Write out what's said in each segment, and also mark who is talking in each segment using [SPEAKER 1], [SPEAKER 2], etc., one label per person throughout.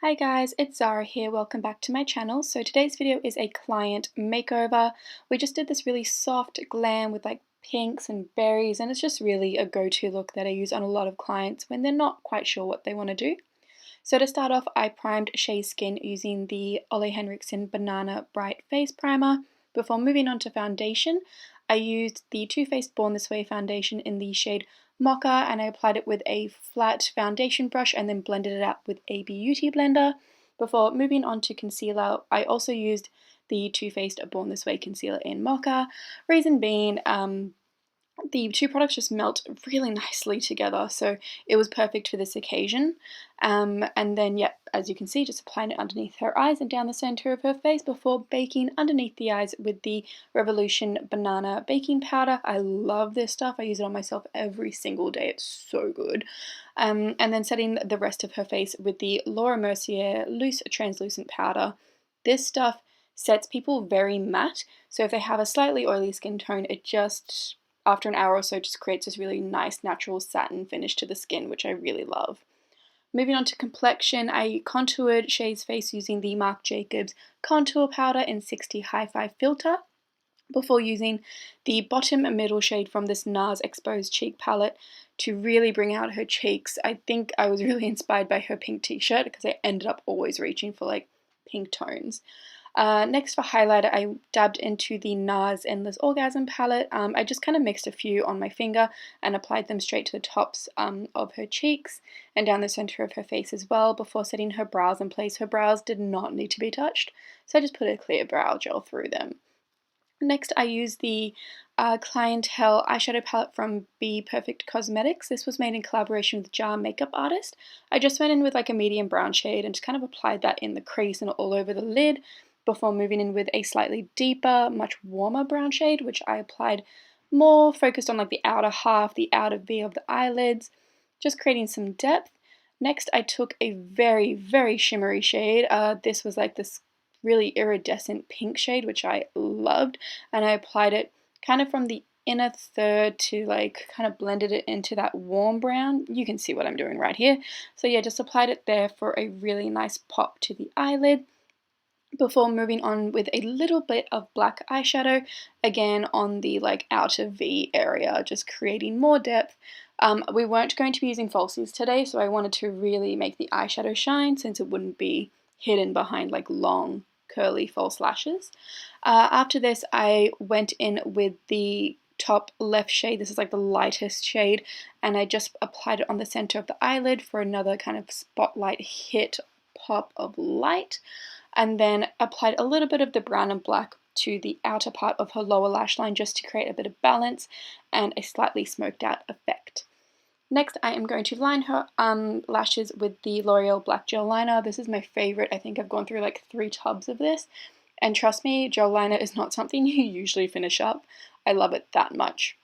[SPEAKER 1] Hi guys, it's Zara here. Welcome back to my channel. So today's video is a client makeover. We just did this really soft glam with like pinks and berries, and it's just really a go-to look that I use on a lot of clients when they're not quite sure what they want to do. So to start off, I primed Shay's skin using the Ole Henriksen Banana Bright Face Primer. Before moving on to foundation, I used the Too Faced Born This Way foundation in the shade Mocha, and I applied it with a flat foundation brush and then blended it out with a beauty blender. Before moving on to concealer, I also used the Too Faced Born This Way concealer in Mocha. Reason being, the two products just melt really nicely together, so it was perfect for this occasion. And then, yeah, as you can see, just applying it underneath her eyes and down the center of her face before baking underneath the eyes with the Revolution Banana Baking Powder. I love this stuff. I use it on myself every single day. It's so good. And then setting the rest of her face with the Mercier Loose Translucent Powder. This stuff sets people very matte, so if they have a slightly oily skin tone, it just, after an hour or so, just creates this really nice natural satin finish to the skin, which I really love. Moving on to complexion, I contoured Shay's face using the Marc Jacobs Contour Powder in 60 Hi-Fi Filter before using the bottom middle shade from this NARS Exposed Cheek palette to really bring out her cheeks. I think I was really inspired by her pink t-shirt because I ended up always reaching for like pink tones. Next for highlighter, I dabbed into the NARS Endless Orgasm palette. I just kind of mixed a few on my finger and applied them straight to the tops of her cheeks and down the center of her face as well before setting her brows in place. Her brows did not need to be touched, so I just put a clear brow gel through them. Next, I used the Clientele eyeshadow palette from bPerfect Cosmetics. This was made in collaboration with Jar makeup artist. I just went in with like a medium brown shade and just kind of applied that in the crease and all over the lid before moving in with a slightly deeper, much warmer brown shade, which I applied more focused on like the outer half, the outer V of the eyelids, just creating some depth. Next, I took a very, very shimmery shade. This was like this really iridescent pink shade, which I loved, and I applied it kind of from the inner third to like kind of blended it into that warm brown. You can see what I'm doing right here. So yeah, just applied it there for a really nice pop to the eyelid before moving on with a little bit of black eyeshadow, again on the like outer V area, just creating more depth. We weren't going to be using falsies today, so I wanted to really make the eyeshadow shine since it wouldn't be hidden behind like long curly false lashes. After this, I went in with the top left shade. This is like the lightest shade, and I just applied it on the center of the eyelid for another kind of spotlight hit pop of light, and then applied a little bit of the brown and black to the outer part of her lower lash line just to create a bit of balance and a slightly smoked out effect. Next, I am going to line her lashes with the L'Oreal Black Gel Liner. This is my favorite. I think I've gone through like 3 tubs of this, and trust me, gel liner is not something you usually finish up. I love it that much.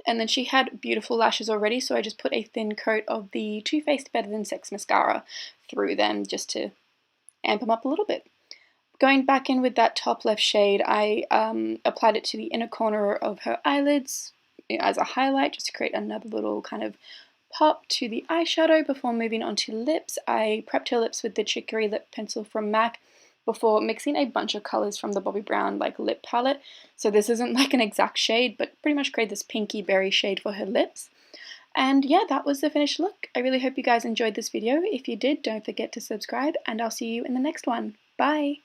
[SPEAKER 1] And then she had beautiful lashes already, so I just put a thin coat of the Too Faced Better Than Sex mascara through them just to amp them up a little bit. Going back in with that top left shade, I applied it to the inner corner of her eyelids as a highlight just to create another little kind of pop to the eyeshadow. Before moving on to lips, I prepped her lips with the Chicory Lip Pencil from MAC before mixing a bunch of colors from the Bobbi Brown like lip palette. So this isn't like an exact shade, but pretty much create this pinky berry shade for her lips. And yeah, that was the finished look. I really hope you guys enjoyed this video. If you did, don't forget to subscribe, and I'll see you in the next one. Bye!